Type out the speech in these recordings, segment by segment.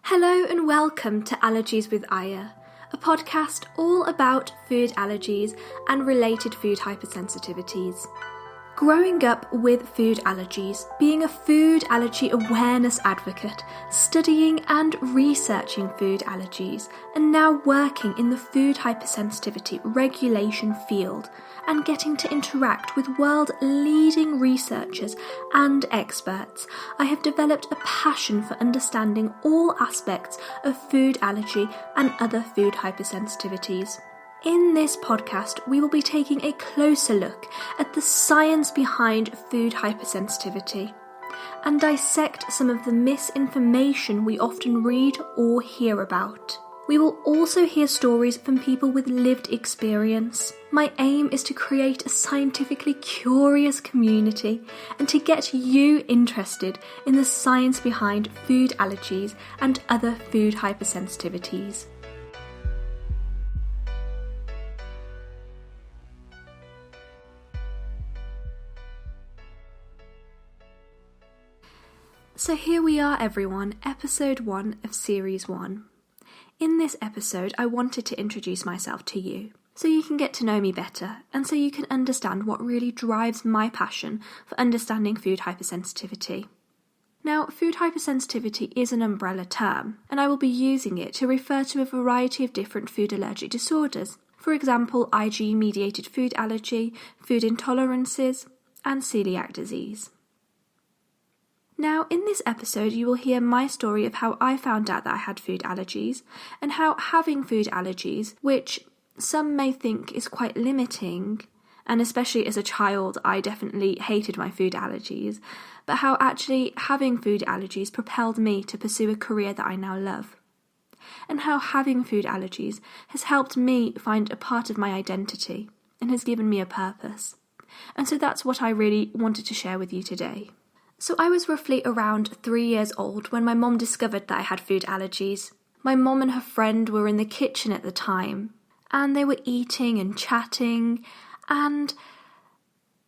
Hello and welcome to Allergies with Ayah, a podcast all about food allergies and related food hypersensitivities. Growing up with food allergies, being a food allergy awareness advocate, studying and researching food allergies, and now working in the food hypersensitivity regulation field, and getting to interact with world-leading researchers and experts, I have developed a passion for understanding all aspects of food allergy and other food hypersensitivities. In this podcast, we will be taking a closer look at the science behind food hypersensitivity and dissect some of the misinformation we often read or hear about. We will also hear stories from people with lived experience. My aim is to create a scientifically curious community and to get you interested in the science behind food allergies and other food hypersensitivities. So here we are everyone, episode 1 of series 1. In this episode I wanted to introduce myself to you, so you can get to know me better and so you can understand what really drives my passion for understanding food hypersensitivity. Now, food hypersensitivity is an umbrella term, and I will be using it to refer to a variety of different food allergic disorders, for example IgE-mediated food allergy, food intolerances and celiac disease. Now, in this episode, you will hear my story of how I found out that I had food allergies and how having food allergies, which some may think is quite limiting, and especially as a child, I definitely hated my food allergies, but how actually having food allergies propelled me to pursue a career that I now love, and how having food allergies has helped me find a part of my identity and has given me a purpose. And so that's what I really wanted to share with you today. So I was roughly around 3 years old when my mom discovered that I had food allergies. My mom and her friend were in the kitchen at the time, and they were eating and chatting, and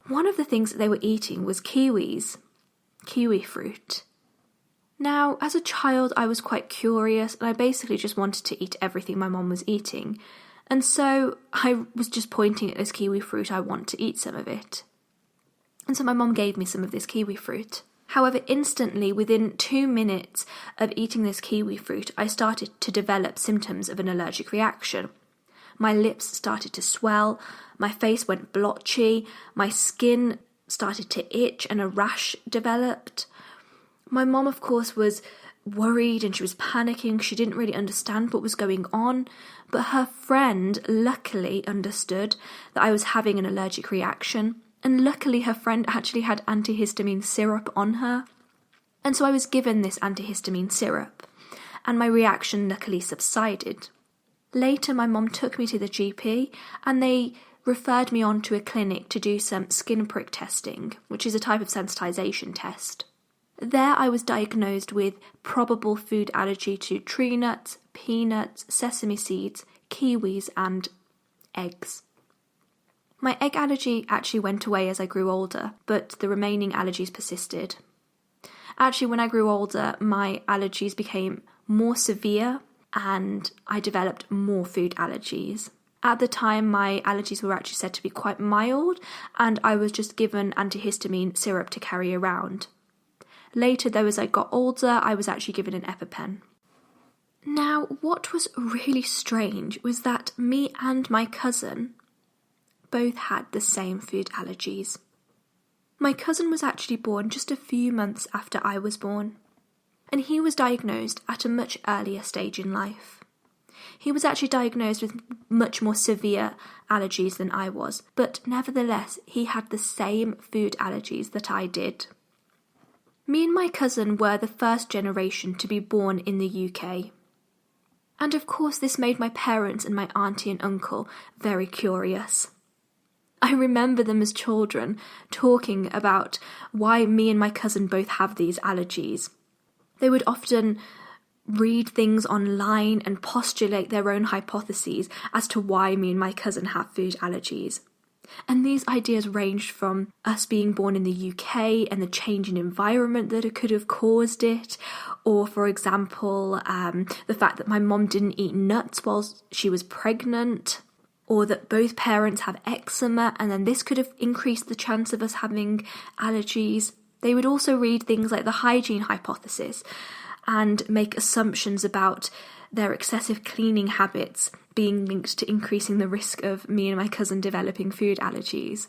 one of the things that they were eating was kiwi fruit. Now, as a child, I was quite curious, and I basically just wanted to eat everything my mom was eating, and so I was just pointing at this kiwi fruit, I want to eat some of it. And so my mom gave me some of this kiwi fruit. However, instantly, within 2 minutes of eating this kiwi fruit, I started to develop symptoms of an allergic reaction. My lips started to swell, my face went blotchy, my skin started to itch and a rash developed. My mom, of course, was worried and she was panicking. She didn't really understand what was going on, but her friend luckily understood that I was having an allergic reaction. And luckily her friend actually had antihistamine syrup on her. And so I was given this antihistamine syrup, and my reaction luckily subsided. Later my mom took me to the GP and they referred me on to a clinic to do some skin prick testing, which is a type of sensitization test. There I was diagnosed with probable food allergy to tree nuts, peanuts, sesame seeds, kiwis and eggs. My egg allergy actually went away as I grew older, but the remaining allergies persisted. Actually, when I grew older, my allergies became more severe and I developed more food allergies. At the time, my allergies were actually said to be quite mild, and I was just given antihistamine syrup to carry around. Later, though, as I got older, I was actually given an EpiPen. Now, what was really strange was that me and my cousin both had the same food allergies. My cousin was actually born just a few months after I was born, and he was diagnosed at a much earlier stage in life. He was actually diagnosed with much more severe allergies than I was, but nevertheless he had the same food allergies that I did. Me and my cousin were the first generation to be born in the UK. And of course this made my parents and my auntie and uncle very curious. I remember them as children talking about why me and my cousin both have these allergies. They would often read things online and postulate their own hypotheses as to why me and my cousin have food allergies. And these ideas ranged from us being born in the UK and the change in environment that it could have caused it, Or, for example, the fact that my mom didn't eat nuts while she was pregnant, or that both parents have eczema, and then this could have increased the chance of us having allergies. They would also read things like the hygiene hypothesis and make assumptions about their excessive cleaning habits being linked to increasing the risk of me and my cousin developing food allergies.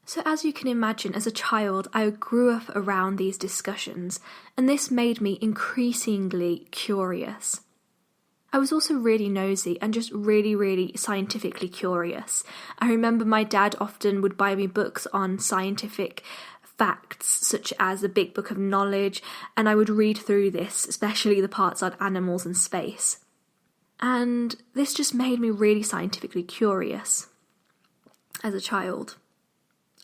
So as you can imagine, as a child, I grew up around these discussions, and this made me increasingly curious. I was also really nosy and just really, really scientifically curious. I remember my dad often would buy me books on scientific facts, such as the Big Book of Knowledge, and I would read through this, especially the parts on animals and space. And this just made me really scientifically curious as a child,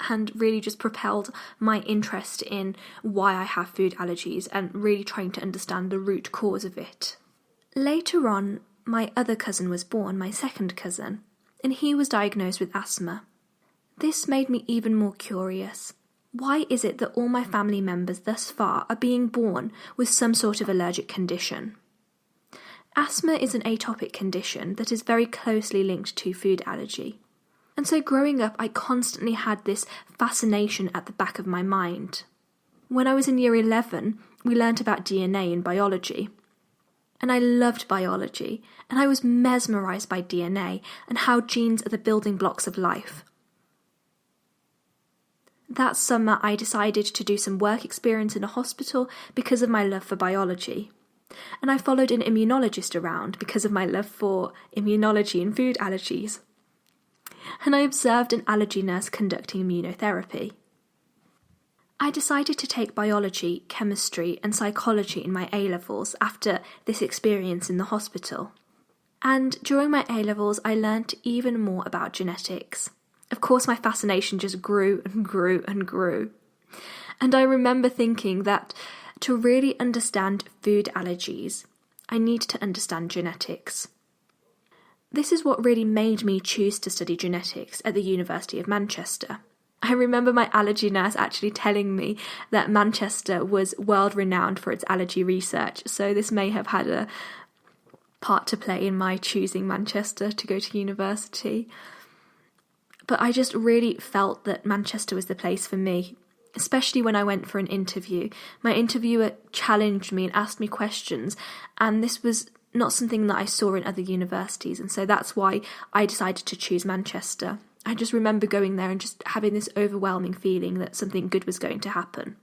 and really just propelled my interest in why I have food allergies and really trying to understand the root cause of it. Later on, my other cousin was born, my second cousin, and he was diagnosed with asthma. This made me even more curious. Why is it that all my family members thus far are being born with some sort of allergic condition? Asthma is an atopic condition that is very closely linked to food allergy. And so growing up, I constantly had this fascination at the back of my mind. When I was in year 11, we learnt about DNA in biology. And I loved biology, and I was mesmerised by DNA and how genes are the building blocks of life. That summer, I decided to do some work experience in a hospital because of my love for biology. And I followed an immunologist around because of my love for immunology and food allergies. And I observed an allergy nurse conducting immunotherapy. I decided to take biology, chemistry and psychology in my A-levels after this experience in the hospital. And during my A-levels, I learnt even more about genetics. Of course, my fascination just grew and grew and grew. And I remember thinking that to really understand food allergies, I need to understand genetics. This is what really made me choose to study genetics at the University of Manchester. I remember my allergy nurse actually telling me that Manchester was world-renowned for its allergy research, so this may have had a part to play in my choosing Manchester to go to university. But I just really felt that Manchester was the place for me, especially when I went for an interview. My interviewer challenged me and asked me questions, and this was not something that I saw in other universities, and so that's why I decided to choose Manchester. I just remember going there and just having this overwhelming feeling that something good was going to happen.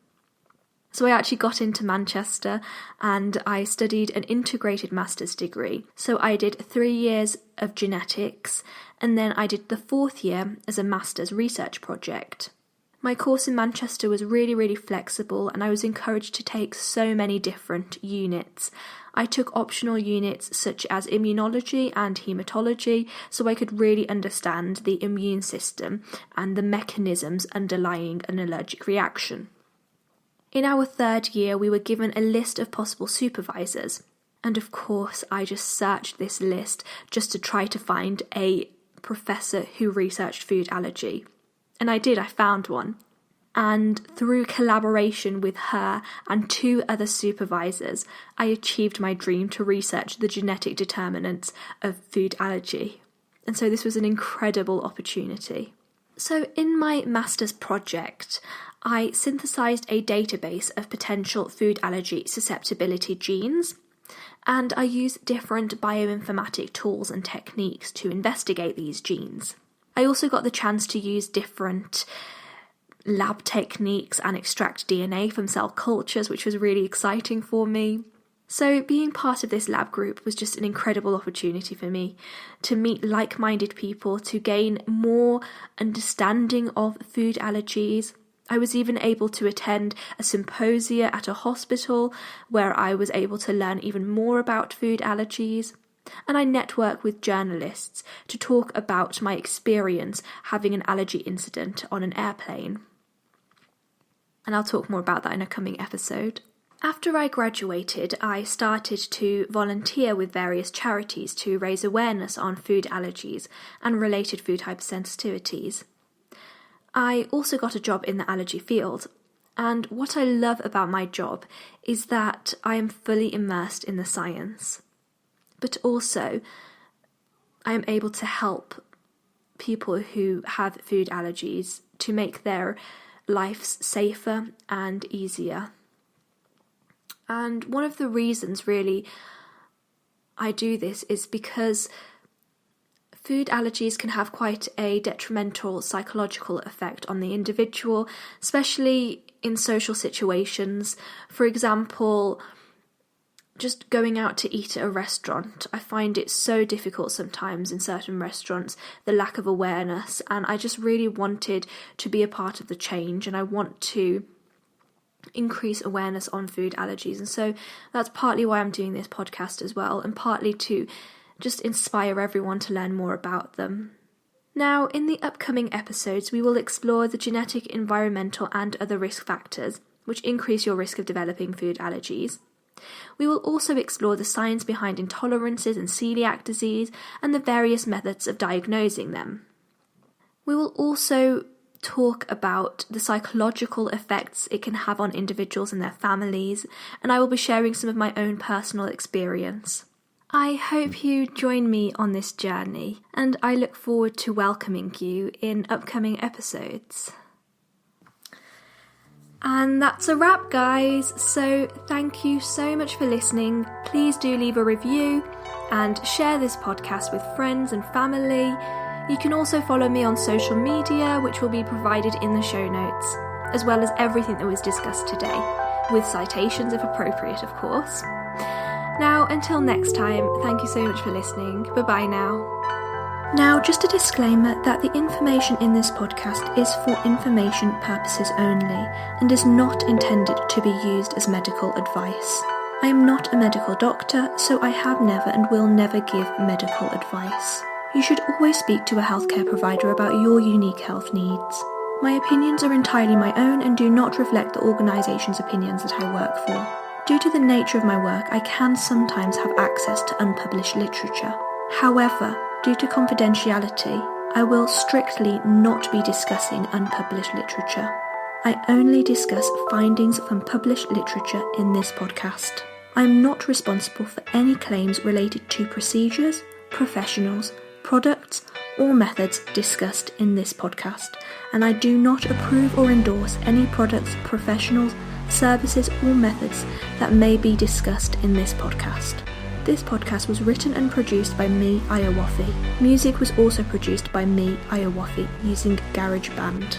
So I actually got into Manchester and I studied an integrated master's degree. So I did 3 years of genetics and then I did the 4th year as a master's research project. My course in Manchester was really, really flexible and I was encouraged to take so many different units. I took optional units such as immunology and haematology so I could really understand the immune system and the mechanisms underlying an allergic reaction. In our 3rd year, we were given a list of possible supervisors. And of course, I just searched this list just to try to find a professor who researched food allergy. And I did, I found one. And through collaboration with her and 2 other supervisors, I achieved my dream to research the genetic determinants of food allergy. And so this was an incredible opportunity. So in my master's project, I synthesized a database of potential food allergy susceptibility genes, and I used different bioinformatic tools and techniques to investigate these genes. I also got the chance to use different lab techniques and extract DNA from cell cultures, which was really exciting for me. So being part of this lab group was just an incredible opportunity for me to meet like-minded people, to gain more understanding of food allergies. I was even able to attend a symposia at a hospital where I was able to learn even more about food allergies. And I networked with journalists to talk about my experience having an allergy incident on an airplane. And I'll talk more about that in a coming episode. After I graduated, I started to volunteer with various charities to raise awareness on food allergies and related food hypersensitivities. I also got a job in the allergy field, And what I love about my job is that I am fully immersed in the science, but also I am able to help people who have food allergies to make their lives safer and easier. And one of the reasons really I do this is because food allergies can have quite a detrimental psychological effect on the individual, especially in social situations. For example, just going out to eat at a restaurant. I find it so difficult sometimes in certain restaurants, the lack of awareness, and I just really wanted to be a part of the change, and I want to increase awareness on food allergies. And so that's partly why I'm doing this podcast as well, and partly to just inspire everyone to learn more about them. Now, in the upcoming episodes, we will explore the genetic, environmental and other risk factors which increase your risk of developing food allergies. We will also explore the science behind intolerances and celiac disease and the various methods of diagnosing them. We will also talk about the psychological effects it can have on individuals and their families, and I will be sharing some of my own personal experience. I hope you join me on this journey, and I look forward to welcoming you in upcoming episodes. And that's a wrap, guys. So thank you so much for listening. Please do leave a review and share this podcast with friends and family. You can also follow me on social media, which will be provided in the show notes, as well as everything that was discussed today, with citations if appropriate, of course. Now, until next time, thank you so much for listening. Bye-bye now. Now, just a disclaimer that the information in this podcast is for information purposes only and is not intended to be used as medical advice. I am not a medical doctor, so I have never and will never give medical advice. You should always speak to a healthcare provider about your unique health needs. My opinions are entirely my own and do not reflect the organisation's opinions that I work for. Due to the nature of my work, I can sometimes have access to unpublished literature. However, due to confidentiality, I will strictly not be discussing unpublished literature. I only discuss findings from published literature in this podcast. I am not responsible for any claims related to procedures, professionals, products, or methods discussed in this podcast, and I do not approve or endorse any products, professionals, services, or methods that may be discussed in this podcast. This podcast was written and produced by me, Ayah Wafi. Music was also produced by me, Ayah Wafi, using GarageBand.